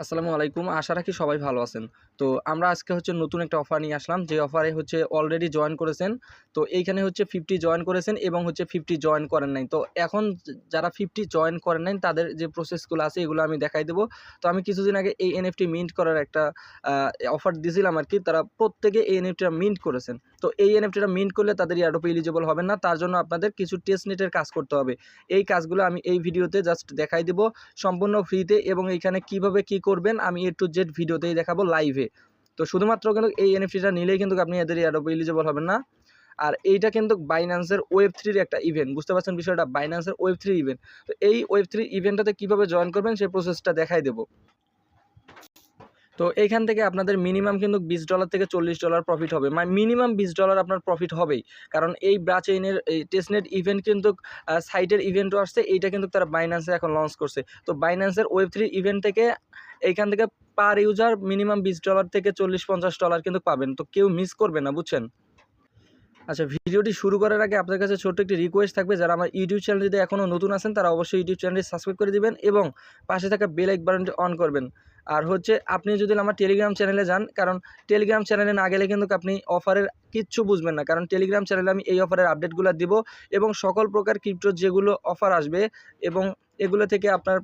আসসালামু আলাইকুম। আশা রাখি সবাই ভালো আছেন। তো আমরা আজকে নতুন একটা অফার নিয়ে আসলাম। যে অফারে অলরেডি জয়েন করেছেন। তো এইখানে 50 জয়েন করেছেন এবং 50 জয়েন করেন নাই। তো এখন যারা 50 জয়েন করেন নাই তাদের যে প্রসেসগুলো আছে এগুলো আমি দেখাই দেব। তো আমি কিছুদিন আগে এই এনএফটি মিন্ট করার একটা অফার দিছিলাম আরকি। তারা প্রত্যেকে এই এনএফটিটা মিন্ট করেছেন। তো এই এনএফটিটা মিন্ট করলে তাদের এয়ারড্রপে এলিজিবল হবেন না। তার জন্য আপনাদের কিছু টেস্ট নেটের কাজ করতে হবে। এই কাজগুলো আমি এই ভিডিওতে জাস্ট দেখাই দেব সম্পূর্ণ ফ্রিতে, এবং এইখানে কিভাবে কি করবেন আমি A to Z ভিডিওতেই দেখাবো লাইভে। তো শুধুমাত্র কিন্তু এই এনএফটিটা নিলেই কিন্তু আপনি এদের এয়ারড্রপে এলিজিবল হবেন না। আর এইটা কিন্তু বাইন্যান্সের Web3 এর একটা ইভেন্ট, বুঝতে পারছেন বিষয়টা? বাইন্যান্সের Web3 ইভেন্ট। তো এই Web3 ইভেন্টটাতে কিভাবে জয়েন করবেন সেই প্রসেসটা দেখাই দেব। তো এইখান থেকে আপনাদের মিনিমাম কিন্তু $20 থেকে $40 প্রফিট হবে। মিনিমাম $20 আপনার প্রফিট হবেই। কারণ এই ব্রাচেইনের এই টেস্টনেট ইভেন্ট কিন্তু সাইটের ইভেন্টও আসছে। এইটা কিন্তু তারা বাইন্যান্সে এখন লঞ্চ করছে। তো বাইন্যান্সের Web3 ইভেন্ট থেকে এইখান থেকে পার ইউজার মিনিমাম $20 থেকে $40-50 কিন্তু পাবেন। তো কেউ মিস করবেন না, বুঝছেন? আচ্ছা, ভিডিওটি শুরু করার আগে আপনার কাছে ছোট্ট একটি রিকোয়েস্ট থাকবে, যারা আমার ইউটিউব চ্যানেলটিতে এখনও নতুন আছেন তারা অবশ্যই ইউটিউব চ্যানেলটি সাবস্ক্রাইব করে দিবেন এবং পাশে থাকা বেল আইকন বাটনটি অন করবেন। আর আপনি যদি আমার টেলিগ্রাম চ্যানেলে যান, কারণ টেলিগ্রাম চ্যানেলে না গেলে কিন্তু আপনি অফারের কিচ্ছু বুঝবেন না। কারণ টেলিগ্রাম চ্যানেলে আমি এই অফারের আপডেটগুলো দিব এবং সকল প্রকার ক্রিপ্টোর যেগুলো অফার আসবে এবং এগুলো থেকে আপনার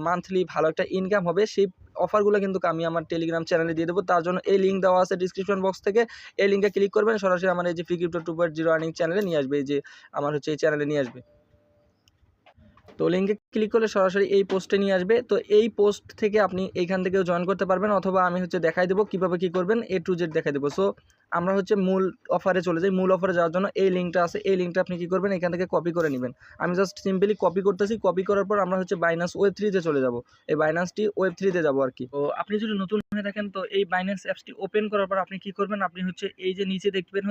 মান্থলি ভালো একটা ইনকাম হবে, সেই অফারগুলো কিন্তু আমি আমার টেলিগ্রাম চ্যানেলে দিয়ে দেবো। তার জন্য এই লিঙ্ক দেওয়া আছে ডিসক্রিপশন বক্স থেকে। এই লিঙ্কে ক্লিক করবেন, সরাসরি আমার এই যে ফ্রি ক্রিপ্টো 2.0 আর্নিং চ্যানেলে নিয়ে আসবে। এই যে আমার এই চ্যানেলে নিয়ে আসবে। তো লিঙ্কে ক্লিক করলে সরাসরি এই পোস্টে নিয়ে আসবে। তো এই পোস্ট থেকে আপনি এইখান থেকেও জয়েন করতে পারবেন, অথবা আমি দেখাই দেবো কীভাবে কী করবেন, A to Z দেখাই দেবো। সো আমরা মূল অফারে চলে যাই। মূল অফারে যাওয়ার জন্য এই লিঙ্কটা আছে, এই লিঙ্কটা আপনি কী করবেন, এখান থেকে কপি করে নেবেন। আমি জাস্ট সিম্পলি কপি করতেছি। কপি করার পর আমরা বাইন্যান্স Web3 তে চলে যাব। এই বাইন্যান্সটি Web3 তে যাবো আর কি। তো আপনি যদি নতুন হয়ে থাকেন, তো এই বাইন্যান্স অ্যাপসটি ওপেন করার পর আপনি কী করবেন, আপনি এই যে নিচে দেখবেন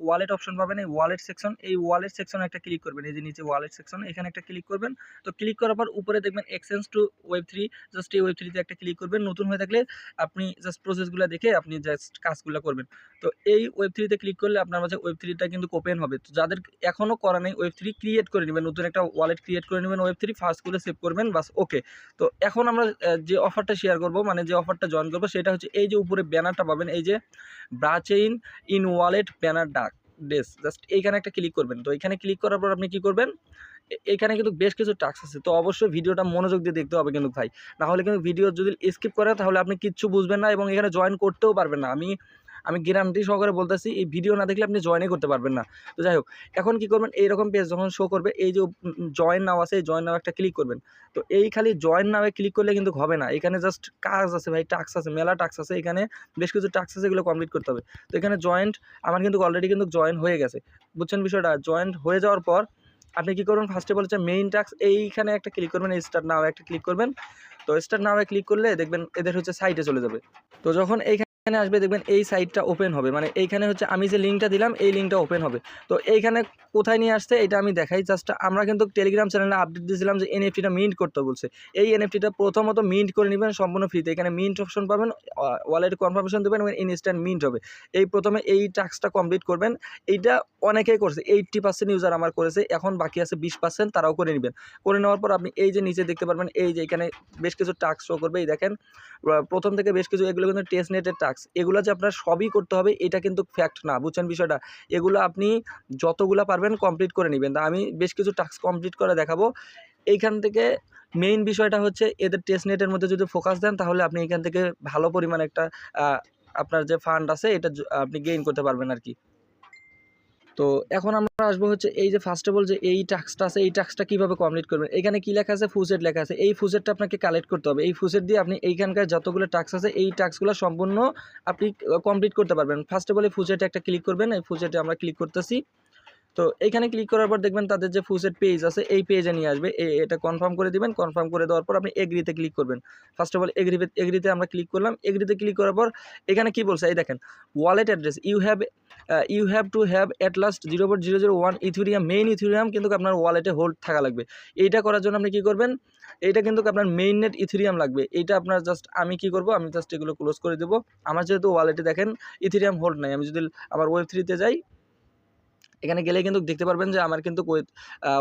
ওয়ালেট অপশন পাবেন, এই ওয়ালেট সেকশন, এই ওয়ালেট সেকশনে একটা ক্লিক করবেন। এই যে নিচে ওয়ালেট সেকশন, এখানে একটা ক্লিক করবেন। তো ক্লিক করার পর উপরে দেখবেন এক্সচেঞ্জ টু Web3, জাস্ট এই Web3 তে একটা ক্লিক করবেন। নতুন হয়ে থাকলে আপনি জাস্ট প্রসেসগুলো দেখে আপনি জাস্ট কাজগুলো করবেন। তো এই Web3 তে ক্লিক করলে আপনার মাঝে Web3 টা কিন্তু ওপেন হবে। তো যাদের এখনও করা নেই, Web3 ক্রিয়েট করে নেবেন, নতুন একটা ওয়ালেট ক্রিয়েট করে নেবেন Web3, ফার্স্ট করে সেভ করবেন, বাস ওকে। তো এখন আমরা যে অফারটা শেয়ার করব, মানে যে অফারটা জয়েন করবো, সেটা এই যে উপরে ব্যানারটা পাবেন, এই যে ব্রাচেইন ইন ওয়ালেট ব্যানার ডাক ডেস, জাস্ট এইখানে একটা ক্লিক করবেন। তো এখানে ক্লিক করার পর আপনি কী করবেন, এখানে কিন্তু বেশ কিছু টাস্ক আছে। তো অবশ্যই ভিডিওটা মনোযোগ দিয়ে দেখতে হবে কিন্তু ভাই। না হলে কিন্তু ভিডিও যদি স্কিপ করেন তাহলে আপনি কিচ্ছু বুঝবেন না এবং এখানে জয়েন করতেও পারবেন না। আমি গ্যারান্টি সহকারে বলতেছি, এই ভিডিও না দেখলে আপনি জয়েনই করতে পারবেন না। তো যাই হোক, এখন কী করবেন, এইরকম পেজ যখন শো করবে, এই যে জয়েন নাও আছে, এই জয়েন নাও একটা ক্লিক করবেন। তো এই খালি জয়েন নাও ক্লিক করলে কিন্তু হবে না। এখানে জাস্ট কাজ আছে ভাই, টাস্ক আছে, মেলা টাস্ক আছে। এখানে বেশ কিছু টাস্ক আছে, এগুলো কমপ্লিট করতে হবে। তো এখানে জয়েন্ট আমার কিন্তু অলরেডি কিন্তু জয়েন হয়ে গেছে, বুঝছেন বিষয়টা? জয়েন্ট হয়ে যাওয়ার পর আপনি কী করবেন, ফার্স্টে বলেছে মেইন টাস্ক, এইখানে একটা ক্লিক করবেন, স্টার্ট নাও একটা ক্লিক করবেন। তো স্টার্ট নাও ক্লিক করলে দেখবেন এদের সাইটে চলে যাবে। তো যখন এইখানে আসবে দেখবেন এই সাইটটা ওপেন হবে, মানে এইখানে আমি যে লিঙ্কটা দিলাম এই লিঙ্কটা ওপেন হবে। তো এইখানে কোথায় নিয়ে আসছে এটা আমি দেখাই। জাস্ট আমরা কিন্তু টেলিগ্রাম চ্যানেলে আপডেট দিয়েছিলাম যে এনএফটিটা মিন্ট করতে বলছে। এই এনএফটিটা প্রথমত মিন্ট করে নেবেন সম্পূর্ণ ফ্রিতে। এখানে মিন্ট অপশন পাবেন, ওয়ালেট কনফার্মেশন দেবেন এবং ইনস্ট্যান্ট মিন্ট হবে। এই প্রথমে এই টাস্কটা কমপ্লিট করবেন। এইটা অনেকেই করছে, 80% ইউজার আমার করেছে, এখন বাকি আছে 20%, তারাও করে নেবেন। করে নেওয়ার পর আপনি এই যে নিচে দেখতে পারবেন, এই যে এখানে বেশ কিছু টাস্ক শো করবে, এই দেখেন প্রথম থেকে বেশ কিছু, এগুলো কিন্তু টেস্ট নেটের টাস্ক। এগুলো যে আপনার সবই করতে হবে এটা কিন্তু ফ্যাক্ট না, বুঝছেন বিষয়টা? এগুলো আপনি যতগুলা পারবেন কমপ্লিট করে নেবেন। তা আমি বেশ কিছু টাস্ক কমপ্লিট করে দেখাবো। এইখান থেকে মেইন বিষয়টা এদের টেস্ট নেটের মধ্যে যদি ফোকাস দেন তাহলে আপনি এখান থেকে ভালো পরিমাণে একটা আপনার যে ফান্ড আছে এটা আপনি গেইন করতে পারবেন আর কি। তো এখন আমরা আসবো এই যে ফার্স্ট অফ অল যে এই টাস্কটা আছে, এই টাস্কটা কীভাবে কমপ্লিট করবেন। এখানে কী লেখা আছে, ফুসেট লেখা আছে। এই ফুসেটটা আপনাকে কালেক্ট করতে হবে। এই ফুসেট দিয়ে আপনি এইখানকার যতগুলো টাস্ক আছে এই টাস্কগুলো সম্পূর্ণ আপনি কমপ্লিট করতে পারবেন। ফার্স্ট অফ অল এই ফুসেটে একটা ক্লিক করবেন। এই ফুসেটে আমরা ক্লিক করতেছি। তো এইখানে ক্লিক করার পর দেখবেন তাদের যে ফুসেট পেজ আছে এই পেজে নিয়ে আসবে। এটা কনফার্ম করে দিবেন। কনফার্ম করে দেওয়ার পর আপনি এগ্রিতে ক্লিক করবেন। ফার্স্ট অফ অল এগ্রিতে আমরা ক্লিক করলাম। এগ্রিতে ক্লিক করার পর এখানে কি বলছে, এই দেখেন wallet address you have to have at last 0.001 Ethereum, main Ethereum কিন্তু আপনার ওয়ালেটে হোল্ড থাকা লাগবে। এইটা করার জন্য আপনি কি করবেন, এইটা কিন্তু আপনার মেইন নেট ইথেরিয়াম লাগবে। এইটা আপনার জাস্ট আমি কি করব, আমি জাস্ট এগুলো ক্লোজ করে দেবো। আমার যেহেতু ওয়ালেটে দেখেন ইথেরিয়াম হোল্ড নাই, আমি যদি আমার Web3 তে যাই, এখানে গেলে কিন্তু দেখতে পারবেন যে আমার কিন্তু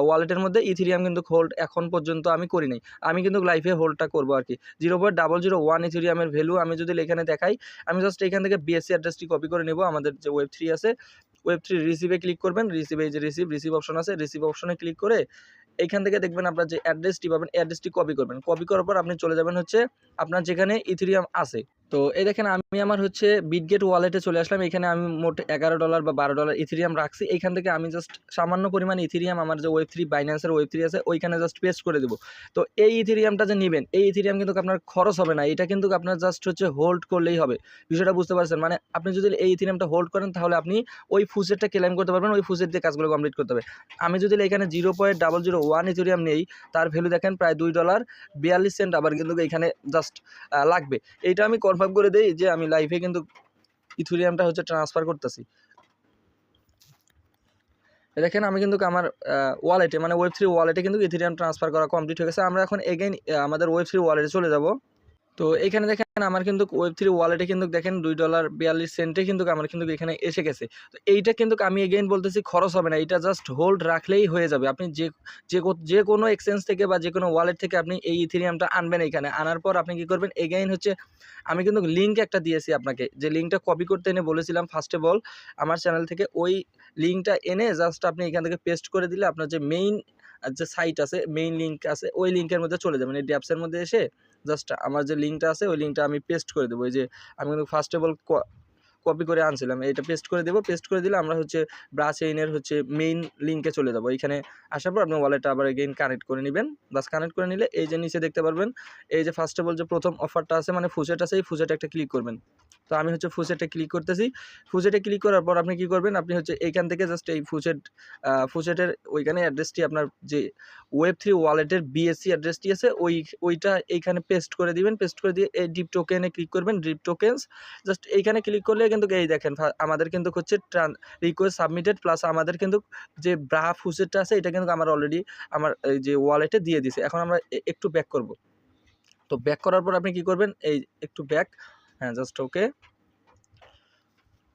ওয়ালেটের মধ্যে ইথিরিয়াম কিন্তু হোল্ড এখন পর্যন্ত আমি করি নাই। আমি কিন্তু লাইফে হোল্ডটা করবো আর কি। 0.001 ইথিরিয়ামের ভ্যালু আমি যদি এখানে দেখাই, আমি জাস্ট এখান থেকে বিএসসি অ্যাড্রেসটি কপি করে নেব। আমাদের যে ওয়েব 3 আছে, ওয়েব 3 রিসিভে ক্লিক করবেন। রিসিভে এই যে রিসিভ অপশন আছে, রিসিভ অপশনে ক্লিক করে এইখান থেকে দেখবেন আপনার যে অ্যাড্রেসটি পাবেন, অ্যাড্রেসটি কপি করবেন। কপি করার পর আপনি চলে যাবেন হচ্ছে আপনার যেখানে ইথিরিয়াম আছে। তো এই দেখেন আমি আমার হচ্ছে বিটগেট ওয়ালেটে চলে আসলাম। এখানে আমি মোট $11 বা $12 ইথিরিয়াম রাখছি। এইখান থেকে আমি জাস্ট সামান্য পরিমাণ ইথিরিয়াম আমার যে ওয়েব 3 বাইন্যান্সের ওয়েব 3 আছে ওইখানে জাস্ট পেস্ট করে দেবো। তো এই ইথিরিয়ামটা যে নেবেন, এই ইথিরিয়াম কিন্তু আপনার খরচ হবে না, এটা কিন্তু আপনার জাস্ট হচ্ছে হোল্ড করলেই হবে। বিষয়টা বুঝতে পারছেন? মানে আপনি যদি এই ইথিরিয়ামটা হোল্ড করেন তাহলে আপনি ওই ফুসেটটা ক্লেম করতে পারবেন, ওই ফুসেট দিয়ে কাজগুলো কমপ্লিট করতে হবে। আমি যদি এখানে 0.001 ইথিরিয়াম নেই, তার ভ্যালু দেখেন প্রায় $2.42 আবার কিন্তু এখানে জাস্ট লাগবে। এইটা আমি কনফার্ম করে দেই যে আমি লাইভে কিন্তু ইথিরিয়ামটা হচ্ছে ট্রান্সফার করতেছি। দেখেন আমি কিন্তু আমার ওয়ালেটে মানে ওয়েব 3 ওয়ালেটে কিন্তু ইথিরিয়াম ট্রান্সফার করা কমপ্লিট হয়ে গেছে। আমরা এখন এগেইন আমাদের ওয়েব 3 ওয়ালেটে চলে যাব। তো এখানে দেখেন আমার কিন্তু ওয়েব 3 ওয়ালেটে কিন্তু দেখেন $2.42 কিন্তু আমার কিন্তু এখানে এসে গেছে। তো এইটা কিন্তু আমি এগেইন বলতেছি খরচ হবে না, এটা জাস্ট হোল্ড রাখলেই হয়ে যাবে। আপনি যে কোনো এক্সচেঞ্জ থেকে বা যে কোনো ওয়ালেট থেকে আপনি এই ইথিরিয়ামটা আনবেন। এখানে আনার পর আপনি কি করবেন, এগেইন হচ্ছে আমি কিন্তু লিঙ্ক একটা দিয়েছি আপনাকে, যে লিঙ্কটা কপি করতে এনে বলেছিলাম ফার্স্ট অফ অল আমার চ্যানেল থেকে, ওই লিঙ্কটা এনে জাস্ট আপনি এখান থেকে পেস্ট করে দিলে আপনার যে মেইন যে সাইট আছে, মেইন লিঙ্ক আছে, ওই লিঙ্কের মধ্যে চলে যাবেন। এই ড্যাপসের মধ্যে এসে জাস্ট আমার যে লিঙ্কটা আছে ওই লিঙ্কটা আমি পেস্ট করে দেবো। এই যে আমি কিন্তু ফার্স্ট অফ অল কপি করে আনছিলাম, এটা পেস্ট করে দেবো। পেস্ট করে দিলে আমরা হচ্ছে ব্রাচেইনের হচ্ছে মেইন লিঙ্কে চলে যাবো। এইখানে আসার পর আপনি ওয়ালেটটা আবার এগেইন কানেক্ট করে নেবেন। বাস কানেক্ট করে নিলে এই যে নিচে দেখতে পারবেন এই যে ফার্স্ট অফ অল যে প্রথম অফারটা আছে মানে ফুসেট আছে, এই ফুসেটে একটা ক্লিক করবেন। তো আমি হচ্ছে ফুসেটে ক্লিক করতেছি। ফুসেটে ক্লিক করার পর আপনি কি করবেন, আপনি হচ্ছে এইখান থেকে জাস্ট এই ফুসেটের ওইখানে অ্যাড্রেসটি আপনার যে ওয়েব 3 ওয়ালেটের বিএসসি অ্যাড্রেসটি আছে ওইটা এইখানে পেস্ট করে দিবেন। পেস্ট করে দিয়ে এই ডিপ টোকেনে ক্লিক করবেন, ডিপ টোকেন্স জাস্ট এইখানে ক্লিক করলে কিন্তু এই দেখেন আমাদের কিন্তু হচ্ছে রিকোয়েস্ট সাবমিটেড প্লাস আমাদের কিন্তু যে ফুসেটটা আছে এটা কিন্তু আমার অলরেডি আমার এই যে ওয়ালেটে দিয়ে দিছে। এখন আমরা একটু ব্যাক করব। তো ব্যাক করার পর আপনি কি করবেন, এই একটু ব্যাক, হ্যাঁ জাস্ট ওকে।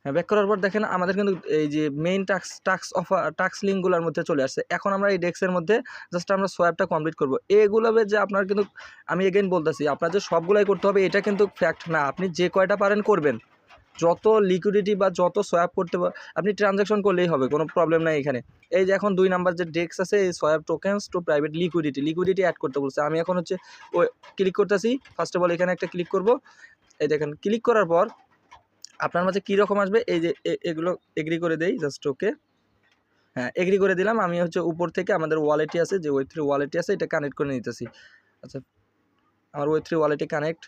হ্যাঁ, ব্যাক করার পর দেখেন আমাদের কিন্তু এই যে মেইন টাস্ক লিঙ্কগুলোর মধ্যে চলে আসছে। এখন আমরা এই ডেস্কের মধ্যে জাস্ট আমরা সোয়াপটা কমপ্লিট করব। এগুলো যে আপনার কিন্তু আমি এগেইন বলতেছি আপনার যে সবগুলাই করতে হবে এটা কিন্তু ফ্যাক্ট না, আপনি যে কয়টা পারেন করবেন। যত লিকুইডিটি বা যত সোয়াপ করতে আপনি ট্রানজ্যাকশন করলেই হবে, কোনো প্রবলেম নাই এখানে। এই যে এখন 2 নাম্বার যে ডেস্ক আছে, এই swap tokens to private liquidity add করতে বলছে। আমি এখন হচ্ছে ওই ক্লিক করতেছি। ফার্স্ট অফ অল এখানে একটা ক্লিক করব। এই দেখেন ক্লিক করার পর আপনার মাঝে কীরকম আসবে, এই যে এগুলো এগ্রি করে দেই জাস্ট ওকে। হ্যাঁ, এগ্রি করে দিলাম। আমি হচ্ছে উপর থেকে আমাদের ওয়ালেটই আছে, যে ওয়েব 3 ওয়ালেটই আছে, এটা কানেক্ট করে নিতেছি। আচ্ছা, আমার ওয়েব 3 ওয়ালেটে কানেক্ট।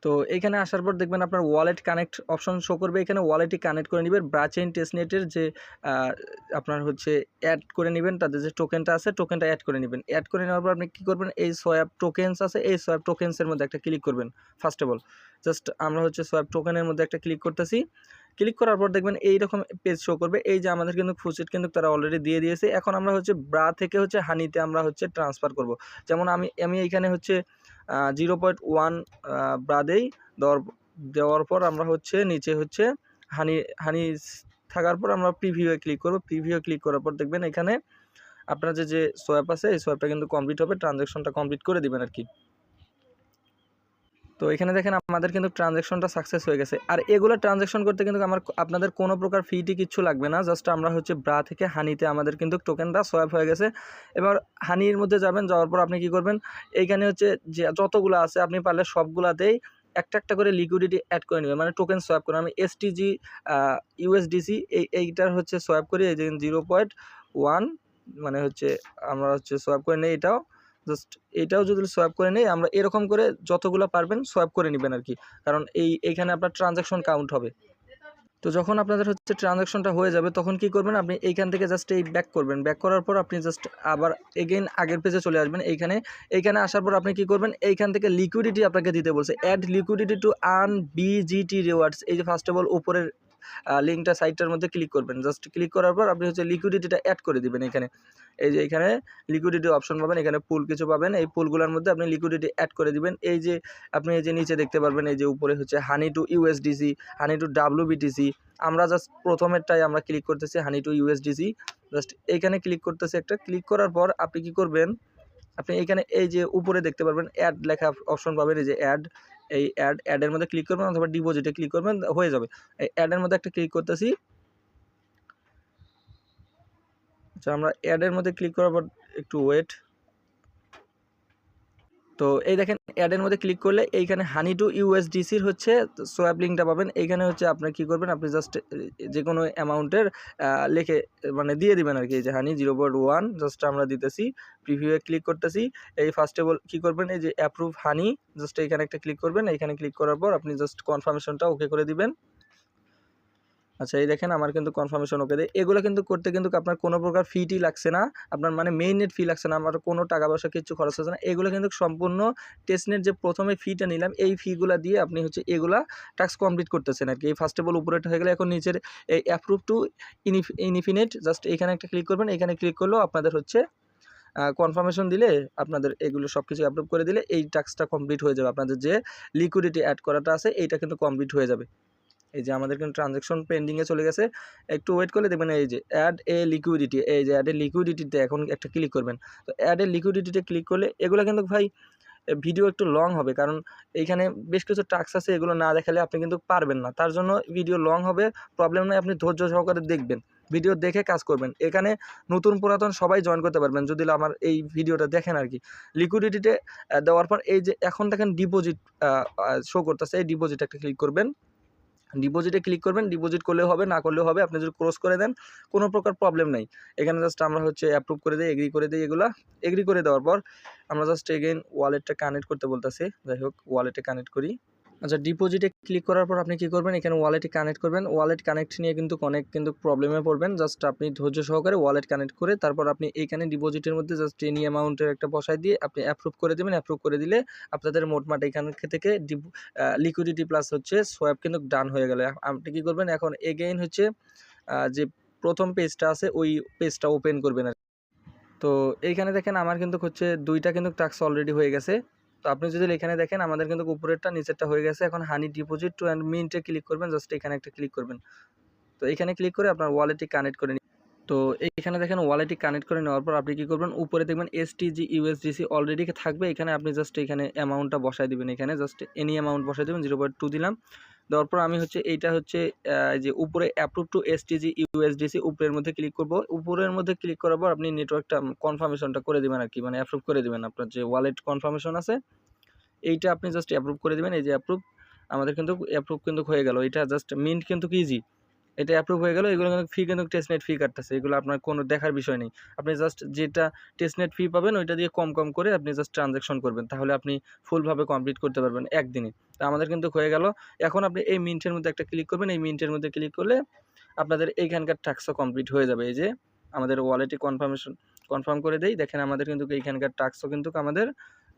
তো এইখানে আসার পর দেখবেন আপনার ওয়ালেট কানেক্ট অপশন শো করবে। এখানে ওয়ালেটই কানেক্ট করে নেবেন। ব্রাচেইন টেস্টনেটের যে আপনার হচ্ছে অ্যাড করে নেবেন, তাদের যে টোকেনটা আছে টোকেনটা অ্যাড করে নেবেন। অ্যাড করে নেওয়ার পর আপনি কী করবেন, এই সোয়াপ টোকেন্স আছে, এই সোয়াপ টোকেন্সের মধ্যে একটা ক্লিক করবেন। ফার্স্ট অফ অল জাস্ট আমরা হচ্ছে সোয়াপ টোকেনের মধ্যে একটা ক্লিক করতেছি। ক্লিক করার পর দেখবেন এইরকম পেজ শো করবে। এই যে আমাদের কিন্তু ফুসেট কিন্তু তারা অলরেডি দিয়ে দিয়েছে। এখন আমরা হচ্ছে ব্রা থেকে হচ্ছে হানিতে আমরা হচ্ছে ট্রান্সফার করব। যেমন আমি এইখানে হচ্ছে 0.1 ব্রা দেওয়ার পর আমরা হচ্ছে নিচে হচ্ছে হানি থাকার পর আমরা প্রিভিউয়ে ক্লিক করব। প্রিভিউয়ে ক্লিক করার পর দেখবেন এখানে আপনার যে সোয়াপ আছে এই সোয়াপটা কিন্তু কমপ্লিট হবে, ট্রানজ্যাকশনটা কমপ্লিট করে দিবেন আর কি। তো এখানে দেখেন আমাদের কিন্তু ট্রানজ্যাকশনটা সাকসেস হয়ে গেছে। আর এগুলো ট্রানজ্যাকশন করতে কিন্তু আপনাদের কোনো প্রকার ফি কিচ্ছু লাগবে না। জাস্ট আমরা হচ্ছে ব্রা থেকে হানিতে আমাদের কিন্তু টোকেনটা সোয়াপ হয়ে গেছে। এবার হানির মধ্যে যাবেন, যাওয়ার পর আপনি কি করবেন, এইখানে হচ্ছে যে যতগুলো আছে আপনি পারলে সবগুলাতেই একটা করে লিকুইডিটি অ্যাড করে নেবেন, মানে টোকেন সোয়াপ করে। আমি এসটিজি ইউএসডিসি এইটার হচ্ছে সোয়াপ করি। এই যে 0.1 মানে হচ্ছে আমরা হচ্ছে সোয়াপ করে নেই। জাস্ট এটাও যদি সোয়াপ করে নেই আমরা, এরকম করে যতগুলো পারবেন সোয়াপ করে নেবেন আর কি, কারণ এইখানে আপনার ট্রানজ্যাকশন কাউন্ট হবে। তো যখন আপনাদের হচ্ছে ট্রানজ্যাকশনটা হয়ে যাবে তখন কি করবেন, আপনি এইখান থেকে জাস্ট এই ব্যাক করবেন। ব্যাক করার পর আপনি জাস্ট আবার এগেইন আগের পেজে চলে আসবেন। এইখানে আসার পর আপনি কি করবেন, এইখান থেকে লিকুইডিটি আপনাকে দিতে বলছে, add liquidity to earn BGT rewards. এই যে ফার্স্ট অফ অল উপরের লিঙ্কটা সাইটটার মধ্যে ক্লিক করবেন। জাস্ট ক্লিক করার পর আপনি হচ্ছে লিকুইডিটিটা অ্যাড করে দিবেন এখানে। এই যে এখানে লিকুইডিটি অপশন পাবেন, এখানে পুল কিছু পাবেন, এই পুলগুলোর মধ্যে আপনি লিকুইডিটি অ্যাড করে দিবেন। এই যে আপনি এই যে নিচে দেখতে পারবেন, এই যে উপরে হচ্ছে হানি টু ইউএসডিসি, হানি টু ডাব্লিউবিটিসি। আমরা জাস্ট প্রথমেরটাই আমরা ক্লিক করতেছি, হানি টু ইউএসডিসি। জাস্ট এইখানে ক্লিক করতেছি একটা। ক্লিক করার পর আপনি কি করবেন, আপনি এখানে এই যে উপরে দেখতে পারবেন অ্যাড লেখা অপশন পাবেন, এই যে অ্যাড, এই অ্যাডের মধ্যে ক্লিক করবেন অথবা ডিপোজিটে ক্লিক করবেন, হয়ে যাবে। এই অ্যাডের মধ্যে একটা ক্লিক করতেছি। আচ্ছা, আমরা অ্যাডের মধ্যে ক্লিক করার পর একটু ওয়েট। তো এই দেখেন অ্যাডের মধ্যে ক্লিক করলে এইখানে হানি টু ইউএসডিসির হচ্ছে সোয়াপ লিঙ্কটা পাবেন। এইখানে হচ্ছে আপনি কী করবেন, আপনি জাস্ট যে কোনো অ্যামাউন্টের লিখে মানে দিয়ে দিবেন আর কি। এই যে হানি 0.1 জাস্ট আমরা দিতেছি, প্রিভিউয়ে ক্লিক করতেছি। এই ফার্স্ট অফ অল কী করবেন, এই যে অ্যাপ্রুভ হানি, জাস্ট এইখানে একটা ক্লিক করবেন। এইখানে ক্লিক করার পর আপনি জাস্ট কনফার্মেশনটা ওকে করে দিবেন। আচ্ছা, এই দেখেন আমার কিন্তু কনফার্মেশন ওকে দেয়। এগুলো কিন্তু করতে কিন্তু আপনার কোনো প্রকার ফিটি লাগছে না, আপনার মানে মেইন নেট ফি লাগছে না, আমার কোনো টাকা পয়সা কিছু খরচ হচ্ছে না। এগুলো কিন্তু সম্পূর্ণ টেস্টনেট যে প্রথমে ফিটা নিলাম, এই ফিগুলা দিয়ে আপনি হচ্ছে এগুলা টাস্ক কমপ্লিট করতেছেন আর কি। এই ফার্স্ট অফ অল উপরেটা হয়ে গেলে এখন নিচের এই অ্যাপ্রুভ টু ইনফিনিট, জাস্ট এখানে একটা ক্লিক করবেন। এখানে ক্লিক করলেও আপনাদের হচ্ছে কনফার্মেশন দিলে আপনাদের এগুলো সব কিছু অ্যাপ্রুভ করে দিলে এই টাস্কটা কমপ্লিট হয়ে যাবে। আপনাদের যে লিকুইডিটি অ্যাড করাটা আছে এইটা কিন্তু কমপ্লিট হয়ে যাবে। এই যে আমাদের কিন্তু ট্রানজ্যাকশন পেন্ডিংয়ে চলে গেছে। একটু ওয়েট করলে দেখবেন এই যে অ্যাড এ লিকুইডিটি, এই যে অ্যাড এ লিকুইডিটিতে এখন একটা ক্লিক করবেন। তো অ্যাড এ লিকুইডিটিতে ক্লিক করলে এগুলো কিন্তু ভাই ভিডিও একটু লং হবে, কারণ এইখানে বেশ কিছু টাস্ক আছে, এগুলো না দেখালে আপনি কিন্তু পারবেন না। তার জন্য ভিডিও লং হবে, প্রবলেম নয়, আপনি ধৈর্য সহকারে দেখবেন, ভিডিও দেখে কাজ করবেন। এখানে নতুন পুরাতন সবাই জয়েন করতে পারবেন যদি আমার এই ভিডিওটা দেখেন আর কি। লিকুইডিটিতে দেওয়ার পর এই যে এখন দেখেন ডিপোজিট শো করতেছে, এই ডিপোজিট একটা ক্লিক করবেন। ডিপোজিটে ক্লিক করবেন, ডিপোজিট করলেও হবে, না করলেও হবে। আপনি যদি ক্লোজ করে দেন কোনো প্রকার প্রবলেম নাই। এখানে জাস্ট আমরা হচ্ছে অ্যাপ্রুভ করে দিই, এগ্রি করে দিই। এগুলা এগ্রি করে দেওয়ার পর আমরা জাস্ট এগেইন ওয়ালেটটা কানেক্ট করতে বলতেছি। যাই হোক, ওয়ালেটে কানেক্ট করি। আচ্ছা, ডিপোজিটে ক্লিক করার পর আপনি কী করবেন, এখানে ওয়ালেটে কানেক্ট করবেন। ওয়ালেট কানেক্ট নিয়ে কিন্তু অনেক প্রবলেমে পড়বেন। জাস্ট আপনি ধৈর্য সহকারে ওয়ালেট কানেক্ট করে তারপর আপনি এইখানে ডিপোজিটের মধ্যে জাস্ট এনি অ্যামাউন্টের একটা বসায় দিয়ে আপনি অ্যাপ্রুভ করে দেবেন। অ্যাপ্রুভ করে দিলে আপনাদের মোটমাট এখান থেকে লিকুইডিটি প্লাস হচ্ছে সোয়াপ কিন্তু ডান হয়ে গেল। আপনি কী করবেন, এখন এগেইন হচ্ছে যে প্রথম পেজটা আছে ওই পেজটা ওপেন করবেন আর। তো এইখানে দেখেন আমার কিন্তু হচ্ছে দুইটা কিন্তু টাস্ক অলরেডি হয়ে গেছে। তো আপনি যদি এখানে দেখেন আমাদের কিন্তু উপরেরটা নিচেরটা হয়ে গেছে। এখন হানি ডিপোজিট টু অ্যান্ড মিন্টে ক্লিক করবেন, জাস্ট এখানে একটা ক্লিক করবেন। তো এখানে ক্লিক করে আপনার ওয়ালেটটি কানেক্ট করে নিন। তো এইখানে দেখেন ওয়ালেটটি কানেক্ট করে নেওয়ার পর আপনি কী করবেন, উপরে দেখবেন এসটিজি ইউএসডিসি অলরেডি থাকবে। এখানে আপনি জাস্ট এখানে অ্যামাউন্টটা বসায় দিবেন, এখানে জাস্ট এনি অ্যামাউন্ট বসায় দেবেন, 0.2 দিলাম। দেওয়ার পর আমি হচ্ছে এইটা হচ্ছে যে উপরে অ্যাপ্রুভ টু এসটিজি ইউএসডিসি উপরের মধ্যে ক্লিক করব। উপরের মধ্যে ক্লিক করার পর আপনি নেটওয়ার্কটা কনফার্মেশনটা করে দেবেন আর কি, মানে অ্যাপ্রুভ করে দেবেন। আপনার যে ওয়ালেট কনফার্মেশন আছে এইটা আপনি জাস্ট অ্যাপ্রুভ করে দেবেন। এই যে অ্যাপ্রুভ, আমাদের কিন্তু অ্যাপ্রুভ কিন্তু হয়ে গেল। এটা জাস্ট মিন্ট কিন্তু ইজি, এটা অ্যাপ্রুভ হয়ে গেল। এগুলো কিন্তু ফি কিন্তু টেস্টনেট ফি কাটতেছে, এগুলো আপনার কোনো দেখার বিষয় নেই। আপনি জাস্ট যেটা টেস্টনেট ফি পাবেন ওইটা দিয়ে কম করে আপনি জাস্ট ট্রানজ্যাকশন করবেন, তাহলে আপনি ফুলভাবে কমপ্লিট করতে পারবেন একদিনে। তো আমাদের কিন্তু হয়ে গেল। এখন আপনি এই মিন্টের মধ্যে একটা ক্লিক করবেন। এই মিন্টের মধ্যে ক্লিক করলে আপনাদের এইখানকার টাস্কও কমপ্লিট হয়ে যাবে। এই যে আমাদের ওয়ালেটে কনফার্ম করে দেই, দেখেন আমাদের কিন্তু এইখানকার টাস্কও কিন্তু আমাদের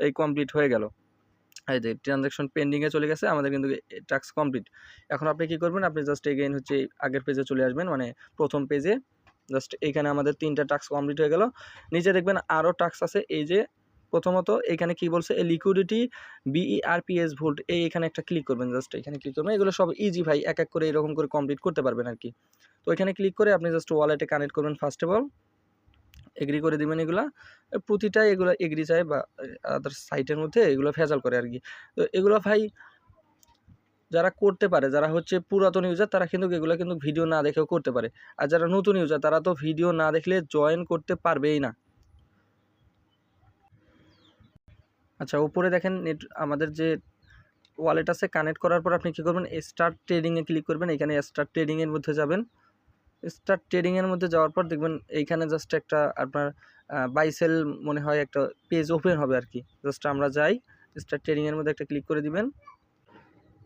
এই কমপ্লিট হয়ে গেল। এই যে ট্রানজ্যাকশন পেন্ডিংয়ে চলে গেছে, আমাদের কিন্তু টাস্ক কমপ্লিট। এখন আপনি কী করবেন, আপনি জাস্ট এগেইন হচ্ছে আগের পেজে চলে আসবেন, মানে প্রথম পেজে। জাস্ট এইখানে আমাদের 3টা টাস্ক কমপ্লিট হয়ে গেল। নিচে দেখবেন আরও টাস্ক আছে। এই যে প্রথমত এখানে কি বলছে, এই লিকুইডিটি বিইআরপিএস ভোল্ট, এইখানে একটা ক্লিক করবেন, জাস্ট এখানে ক্লিক করবেন। এগুলো সব ইজি ভাই, এক এক করে এরকম করে কমপ্লিট করতে পারবেন আর কি। তো এখানে ক্লিক করে আপনি জাস্ট ওয়ালেটে কানেক্ট করবেন। ফার্স্ট অফ অল এগ্রি করে দিবেন। এগুলা প্রতিটাই এগুলো এগ্রি চায় বা আদার সাইটের মধ্যে এগুলো ভেজাল করে আর কি। তো এগুলো ভাই যারা করতে পারে, যারা হচ্ছে পুরাতন ইউজার, তারা কিন্তু এগুলো কিন্তু ভিডিও না দেখেও করতে পারে। আর যারা নতুন ইউজার তারা তো ভিডিও না দেখলে জয়েন করতে পারবেই না। আচ্ছা, উপরে দেখেন আমাদের যে ওয়ালেট আছে, কানেক্ট করার পর আপনি কী করবেন, স্টার্ট ট্রেডিংয়ে ক্লিক করবেন। এখানে স্টার্ট ট্রেডিংয়ের মধ্যে যাবেন। স্টার্ট ট্রেডিংয়ের মধ্যে যাওয়ার পর দেখবেন এইখানে জাস্ট একটা আপনার বাই সেল মনে হয় একটা পেজ ওপেন হবে আর কি। জাস্ট আমরা যাই, স্টার্ট ট্রেডিংয়ের মধ্যে একটা ক্লিক করে দিবেন।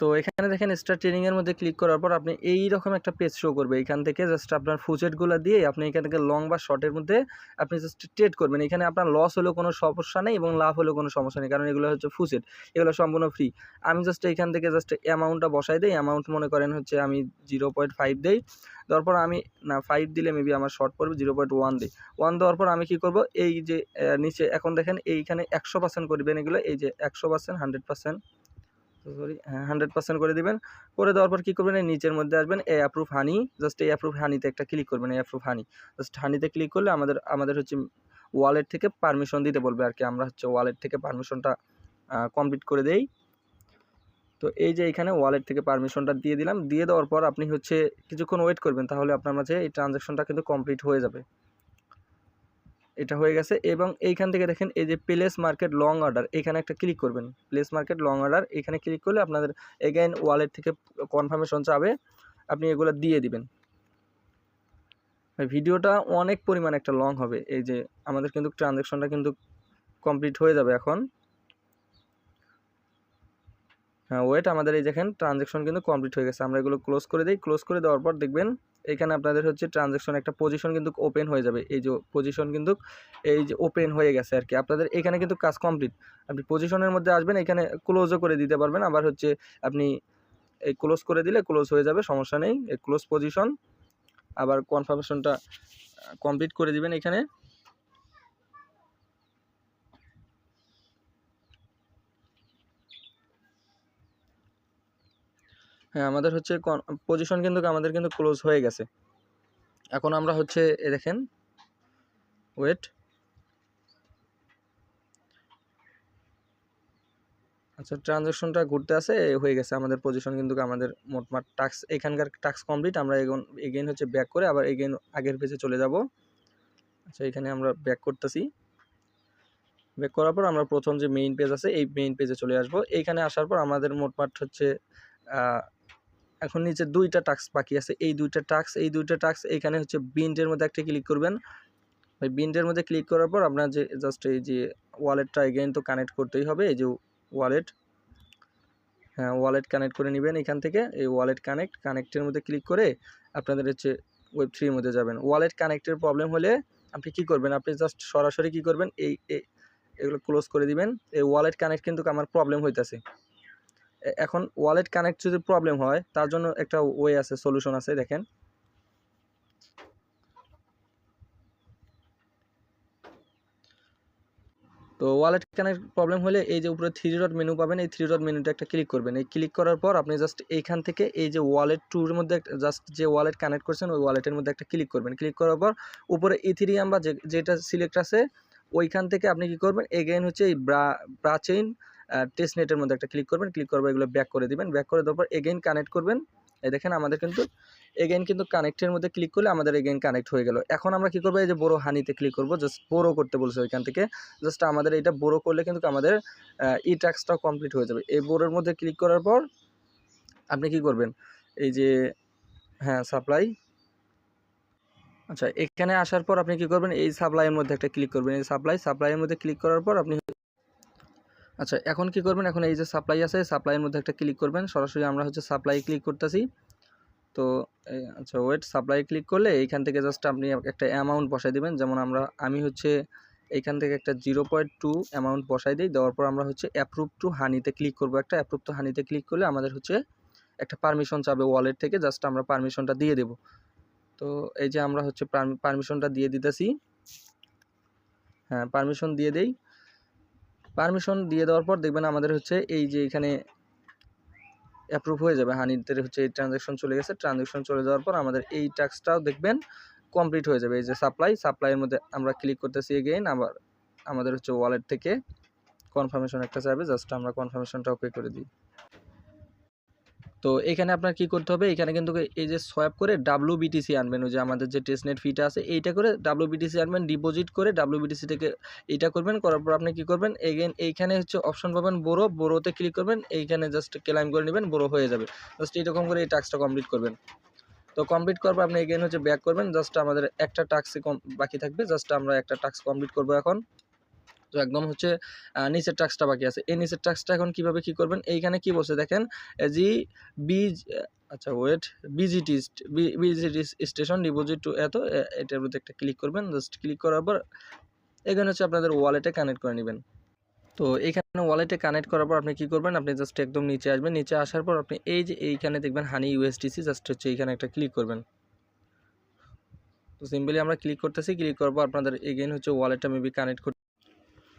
তো এখানে দেখেন স্টার ট্রেডিং এর মধ্যে ক্লিক করার পর আপনি এই রকম একটা পেজ শো করবে। এখান থেকে জাস্ট আপনার ফুচেটগুলো দিয়ে আপনি এখান থেকে লং বা শর্টের মধ্যে আপনি জাস্ট ট্রেড করবেন। এখানে আপনার লস হলেও কোনো সমস্যা নেই এবং লাভ হলেও কোনো সমস্যা নেই, কারণ এগুলো হচ্ছে ফুচেট, এগুলো সম্পূর্ণ ফ্রি। আমি জাস্ট এখান থেকে জাস্ট অ্যামাউন্টটা বসাই দেই। অ্যামাউন্ট মনে করেন হচ্ছে আমি 0.5 দেই, দেওয়ার পর আমি না 5 দিলে মেবি আমার শর্ট পড়বে, 0.1 দিই। 1 দেওয়ার পর আমি কী করব, এই যে নিচে এখন দেখেন এইখানে 100% করবেন এগুলো, এই যে 100%, 100%, সরি হ্যাঁ 100% করে দিবেন। করে দেওয়ার পর কী করবেন, এই নিচের মধ্যে আসবেন, এই অ্যাপ্রুভ হানি, জাস্ট এই অ্যাপ্রুভ হানিতে একটা ক্লিক করবেন। এই অ্যাপ্রুভ হানি, জাস্ট হানিতে ক্লিক করলে আমাদের হচ্ছে ওয়ালেট থেকে পারমিশন দিতে বলবে আর কি। আমরা হচ্ছে ওয়ালেট থেকে পারমিশনটা কমপ্লিট করে দেই। তো এই যে এখানে ওয়ালেট থেকে পারমিশনটা দিয়ে দিলাম। দিয়ে দেওয়ার পর আপনি হচ্ছে কিছুক্ষণ ওয়েট করবেন, তাহলে আপনার মাঝে এই ট্রানজ্যাকশনটা কিন্তু কমপ্লিট হয়ে যাবে। এটা হয়ে গেছে এবং এইখান থেকে দেখেন এই যে প্লেস মার্কেট লং অর্ডার, এখানে একটা ক্লিক করবেন। প্লেস মার্কেট লং অর্ডার এখানে ক্লিক করলে আপনাদের এগেইন ওয়ালেট থেকে কনফার্মেশন চাবে, আপনি এগুলো দিয়ে দিবেন। ভিডিওটা অনেক পরিমাণ একটা লং হবে। এই যে আমাদের কিন্তু ট্রানজ্যাকশনটা কিন্তু কমপ্লিট হয়ে যাবে এখন। হ্যাঁ ওয়েট, আমাদের এই দেখেন ট্রানজ্যাকশন কিন্তু কমপ্লিট হয়ে গেছে। আমরা এগুলো ক্লোজ করে দিই। ক্লোজ করে দেওয়ার পর দেখবেন এখানে আপনাদের হচ্ছে ট্রানজ্যাকশন একটা পজিশন কিন্তু ওপেন হয়ে যাবে। এই যে পজিশন কিন্তু এই যে ওপেন হয়ে গেছে আর কি। আপনাদের এখানে কিন্তু কাজ কমপ্লিট। আপনি পজিশনের মধ্যে আসবেন, এখানে ক্লোজও করে দিতে পারবেন, আবার হচ্ছে আপনি এই ক্লোজ করে দিলে ক্লোজ হয়ে যাবে, সমস্যা নেই। এই ক্লোজ পজিশন, আবার কনফার্মেশনটা কমপ্লিট করে দিবেন এখানে। হ্যাঁ আমাদের হচ্ছে পজিশন কিন্তু আমাদের কিন্তু ক্লোজ হয়ে গেছে। এখন আমরা হচ্ছে দেখেন ওয়েট, আচ্ছা ট্রানজ্যাকশনটা ঘুরতে আসে হয়ে গেছে। আমাদের পজিশন কিন্তু আমাদের মোটমাট টাস্ক, এখানকার টাস্ক কমপ্লিট। আমরা এগেইন হচ্ছে ব্যাক করে আবার এগেইন আগের পেজে চলে যাব। আচ্ছা এখানে আমরা ব্যাক করতেছি। ব্যাক করার পর আমরা প্রথম যে মেইন পেজ আছে এই মেইন পেজে চলে আসব। এইখানে আসার পর আমাদের মোটমাট হচ্ছে এখন নিচে দুইটা টাস্ক বাকি আছে। এই দুইটা টাস্ক এইখানে হচ্ছে বিন্ডের মধ্যে একটা ক্লিক করবেন। ওই বিন্ডের মধ্যে ক্লিক করার পর আপনার যে জাস্ট এই যে ওয়ালেটটা এগেইন তো কানেক্ট করতেই হবে। এই যে ওয়ালেট, হ্যাঁ ওয়ালেট কানেক্ট করে নেবেন এখান থেকে। এই ওয়ালেট কানেক্টের মধ্যে ক্লিক করে আপনাদের হচ্ছে ওয়েব3 মধ্যে যাবেন। ওয়ালেট কানেক্টের প্রবলেম হলে আপনি কি করবেন, আপনি জাস্ট সরাসরি কি করবেন, এগুলো ক্লোজ করে দিবেন। এই ওয়ালেট কানেক্ট কিন্তু আমার প্রবলেম হইতেছে। এখন ওয়ালেট কানেক্ট যদি প্রবলেম হয় তার জন্য একটা ওয়ে আছে, সলিউশন আছে, দেখেন। তো ওয়ালেট কানেক্ট প্রবলেম হলে এই যে উপরে 3 ডট মেনু পাবেন, এই 3 ডট মেনুতে একটা ক্লিক করবেন। এই ক্লিক করার পর আপনি জাস্ট এইখান থেকে এই যে ওয়ালেট টুর মধ্যে জাস্ট যে ওয়ালেট কানেক্ট করছেন ওই ওয়ালেটের মধ্যে একটা ক্লিক করবেন। ক্লিক করার পর উপরে ইথেরিয়াম বা যেটা সিলেক্ট আছে ওইখান থেকে আপনি কি করবেন, এগেইন হচ্ছে এই ব্রাচেইন টেস্টনেটের মধ্যে একটা ক্লিক করবেন। ক্লিক করবে এগুলো ব্যাক করে দিবেন। ব্যাক করে দেওয়ার পর এগেইন কানেক্ট করবেন। এই দেখেন আমাদের কিন্তু এগেইন কিন্তু কানেক্টের মধ্যে ক্লিক করলে আমাদের এগেইন কানেক্ট হয়ে গেল। এখন আমরা কি করবো, এই যে বড় হানিতে ক্লিক করবো, জাস্ট বড় করতে বলছে ওইখান থেকে। জাস্ট আমাদের এটা বড় করলে কিন্তু আমাদের ই টাস্কটাও কমপ্লিট হয়ে যাবে। এই বড়োর মধ্যে ক্লিক করার পর আপনি কি করবেন, এই যে হ্যাঁ সাপ্লাই, আচ্ছা এখানে আসার পর আপনি কি করবেন, এই সাপ্লাইয়ের মধ্যে একটা ক্লিক করবেন। এই সাপ্লাইয়ের মধ্যে ক্লিক করার পর আপনি আচ্ছা এখন কি করবেন, এখন এই যে সাপ্লাই আছে সাপ্লাইয়ের মধ্যে একটা ক্লিক করবেন। সরাসরি আমরা হচ্ছে সাপ্লাই ক্লিক করতেছি। তো আচ্ছা ওয়েট, সাপ্লাই ক্লিক করলে এইখান থেকে জাস্ট আপনি একটা অ্যামাউন্ট বসাই দেবেন। যেমন আমি হচ্ছে এইখান থেকে একটা 0.2 অ্যামাউন্ট বসাই দিই। দেওয়ার পর আমরা হচ্ছে অ্যাপ্রুভ টু হানিতে ক্লিক করবো। একটা অ্যাপ্রুভ টু হানিতে ক্লিক করলে আমাদের হচ্ছে একটা পারমিশন চাবে ওয়ালেট থেকে, জাস্ট আমরা পারমিশনটা দিয়ে দেব। তো এই যে আমরা হচ্ছে পারমিশনটা দিয়ে দিতেছি। হ্যাঁ পারমিশন দিয়ে দেই। পারমিশন দিয়ে দেওয়ার পর দেখবেন আমাদের হচ্ছে এই যে এখানে অ্যাপ্রুভ হয়ে যাবে। হানিতে হচ্ছে এই ট্রানজ্যাকশন চলে গেছে। ট্রানজ্যাকশন চলে যাওয়ার পর আমাদের এই টাস্কটাও দেখবেন কমপ্লিট হয়ে যাবে। এই যে সাপ্লাইয়ের মধ্যে আমরা ক্লিক করতেছি এগেইন। আবার আমাদের হচ্ছে ওয়ালেট থেকে কনফার্মেশন একটা চাইবে, জাস্ট আমরা কনফার্মেশনটা ওকে করে দিই। তো এখানে আপনার কি করতে হবে, এখানে কিন্তু এই যে সোয়াপ করে WBTC আনবেন। ওই যে আমাদের যে টেস্টনেট ফিটা আছে এইটা করে WBTC আনবেন, ডিপোজিট করে WBTC থেকে এইটা করবেন। করার পর আপনি কি করবেন, এগেইন এইখানে হচ্ছে অপশন পাবেন বড়োতে ক্লিক করবেন। এইখানে জাস্ট ক্লেম করে নেবেন, বড়ো হয়ে যাবে। জাস্ট এইরকম করে এই টাস্কটা কমপ্লিট করবেন। তো কমপ্লিট করার পর আপনি এগেইন হচ্ছে ব্যাক করবেন। জাস্ট আমাদের একটা টাস্কই বাকি থাকবে, জাস্ট আমরা একটা টাস্ক কমপ্লিট করবো এখন। তো একদম হচ্ছে নিচের টাস্কটা বাকি আছে। এই নিচের টাস্কটা এখন কিভাবে কি করবেন, এইখানে কি বলছে দেখেন, জি বিজ আচ্ছা ওয়েট বিজিটি বিজিটি স্টেশন ডিপোজিট টু এত এটার মধ্যে একটা ক্লিক করবেন। জাস্ট ক্লিক করার পর এখানে হচ্ছে আপনাদের ওয়ালেটে কানেক্ট করে নেবেন। তো এইখানে ওয়ালেটে কানেক্ট করার পর আপনি কি করবেন, আপনি জাস্ট একদম নিচে আসবেন। নিচে আসার পর আপনি এই যে এইখানে দেখবেন হানি ইউএসডিসি, জাস্ট হচ্ছে এইখানে একটা ক্লিক করবেন। তো সিম্পলি আমরা ক্লিক করতেছি, ক্লিক করার পর আপনাদের এগেইন হচ্ছে ওয়ালেটটা মেবি কানেক্ট করতে,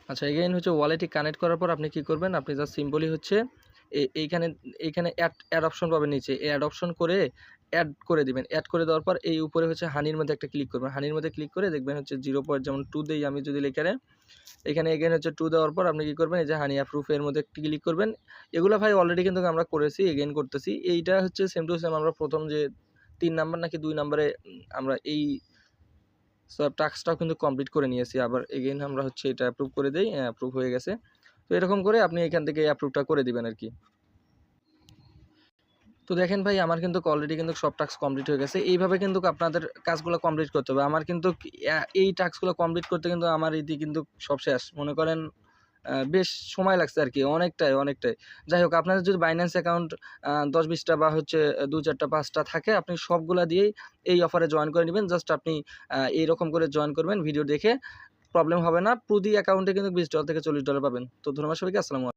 আচ্ছা এগেইন হচ্ছে ওয়ালেটে কানেক্ট করার পর আপনি কি করবেন, আপনি জাস্ট সিম্পলি হচ্ছে এইখানে এইখানে অ্যাড অপশন পাবেন নিচে, এই অ্যাড অপশন করে অ্যাড করে দিবেন। অ্যাড করে দেওয়ার পর এই উপরে হচ্ছে হানির মধ্যে একটা ক্লিক করবেন। হানির মধ্যে ক্লিক করে দেখবেন হচ্ছে 0 যেমন 2 দেই আমি যদি এখানে এখানে এগেইন হচ্ছে 2 দেওয়ার পর আপনি কি করবেন, এই যে হানি অ্যাপ্রুভ এর মধ্যে ক্লিক করবেন। এগুলো ভাই অলরেডি কিন্তু আমরা করেছি, এগেইন করতেছি। এইটা হচ্ছে সেম টু সেম আমরা প্রথম যে 3 নাম্বার নাকি 2 নাম্বারে আমরা এই সব টাস্কটাও কিন্তু কমপ্লিট করে নিয়েছি। আবার এগেইন আমরা হচ্ছে এটা অ্যাপ্রুভ করে দেই, অ্যাপ্রুভ হয়ে গেছে। তো এরকম করে আপনি এখান থেকে অ্যাপ্রুভটা করে দিবেন আর কি। তো দেখেন ভাই আমার কিন্তু অলরেডি কিন্তু সব টাস্ক কমপ্লিট হয়ে গেছে। এইভাবে কিন্তু আপনাদের কাজগুলো কমপ্লিট করতে হবে। আমার কিন্তু এই টাস্কগুলো কমপ্লিট করতে কিন্তু আমার এদিকে কিন্তু সব শেষ। মনে করেন বেশ সময় লাগছে আর কি, অনেকটাই। যাই হোক, আপনাদের যদি বাইন্যান্স অ্যাকাউন্ট 10-20টা বা হচ্ছে 2-4টা 5টা থাকে, আপনি সবগুলা দিয়েই এই অফারে জয়েন করে নিবেন। জাস্ট আপনি এইরকম করে জয়েন করবেন ভিডিও দেখে, প্রবলেম হবে না। প্রতি অ্যাকাউন্টে কিন্তু $20 থেকে $40 পাবেন। তো ধন্যবাদ সবাইকে। আসসালামু আলাইকুম।